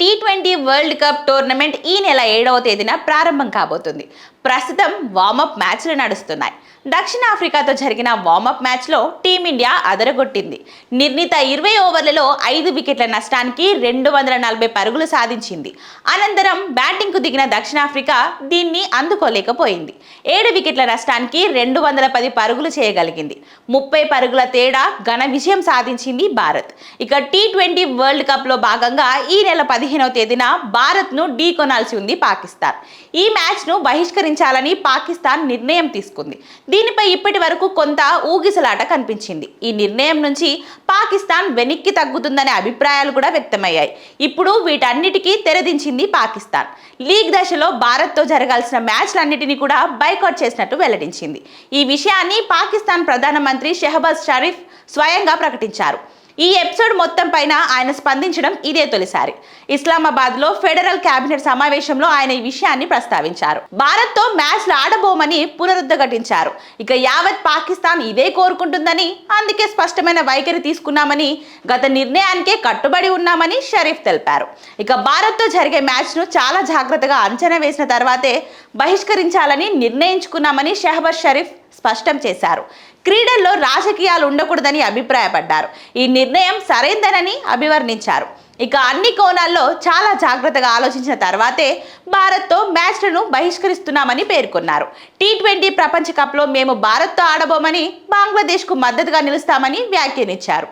T20 world cup tournament ఈ నెల 7వ తేదీన ప్రారంభం కాబోతుంది. ప్రస్తుతం వార్మప్ మ్యాచ్లు నడుస్తున్నాయి. దక్షిణాఫ్రికాతో జరిగిన వార్మప్ మ్యాచ్లో టీమిండియా అదరగొట్టింది. నిర్ణీత 20 ఓవర్లలో 5 వికెట్ల నష్టానికి 240 పరుగులు సాధించింది. అనంతరం బ్యాటింగ్కు దిగిన దక్షిణాఫ్రికా దీన్ని అందుకోలేకపోయింది. 7 వికెట్ల నష్టానికి 210 పరుగులు చేయగలిగింది. 30 పరుగుల తేడా ఘన విజయం సాధించింది భారత్. ఇక టీ20 వరల్డ్ కప్లో భాగంగా ఈ నెల 15వ తేదీన భారత్ను ఢీకొనాల్సి ఉంది పాకిస్తాన్. ఈ మ్యాచ్ను బహిష్కరించాలని పాకిస్తాన్ నిర్ణయం తీసుకుంది. దీనిపై ఇప్పటి వరకు కొంత ఊగిసలాట కనిపించింది. ఈ నిర్ణయం నుంచి పాకిస్తాన్ వెనక్కి తగ్గుతుందనే అభిప్రాయాలు కూడా వ్యక్తమయ్యాయి. ఇప్పుడు వీటన్నిటికీ తెరదించింది పాకిస్తాన్. లీగ్ దశలో భారత్తో జరగాల్సిన మ్యాచ్లన్నిటినీ కూడా బైకాట్ చేసినట్టు వెల్లడించింది. ఈ విషయాన్ని పాకిస్తాన్ ప్రధానమంత్రి షెహబాజ్ షరీఫ్ స్వయంగా ప్రకటించారు. ఈ ఎపిసోడ్ మొత్తం పైన ఆయన స్పందించడం ఇదే తొలిసారి. ఇస్లామాబాద్లో ఫెడరల్ కేబినెట్ సమావేశంలో ఆయన ఈ విషయాన్ని ప్రస్తావించారు. భారత్తో మ్యాచ్లు ఆడబోమని పునరుద్ఘాటించారు. ఇక యావత్ పాకిస్తాన్ ఇదే కోరుకుంటుందని, అందుకే స్పష్టమైన వైఖరి తీసుకున్నామని, గత నిర్ణయానికే కట్టుబడి ఉన్నామని షరీఫ్ తెలిపారు. ఇక భారత్తో జరిగే మ్యాచ్ను చాలా జాగ్రత్తగా అంచనా వేసిన తర్వాతే బహిష్కరించాలని నిర్ణయించుకున్నామని షెహబాజ్ షరీఫ్ స్పష్టం చేశారు. క్రీడల్లో రాజకీయాలు ఉండకూడదని అభిప్రాయపడ్డారు. ఈ నిర్ణయం సరైందనని అభివర్ణించారు. ఇక అన్ని కోణాల్లో చాలా జాగ్రత్తగా ఆలోచించిన తర్వాతే భారత్తో మ్యాచ్లను బహిష్కరిస్తున్నామని పేర్కొన్నారు. టీ20 ప్రపంచ కప్లో మేము భారత్తో ఆడబోమని, బంగ్లాదేశ్కు మద్దతుగా నిలుస్తామని వ్యాఖ్యానించారు.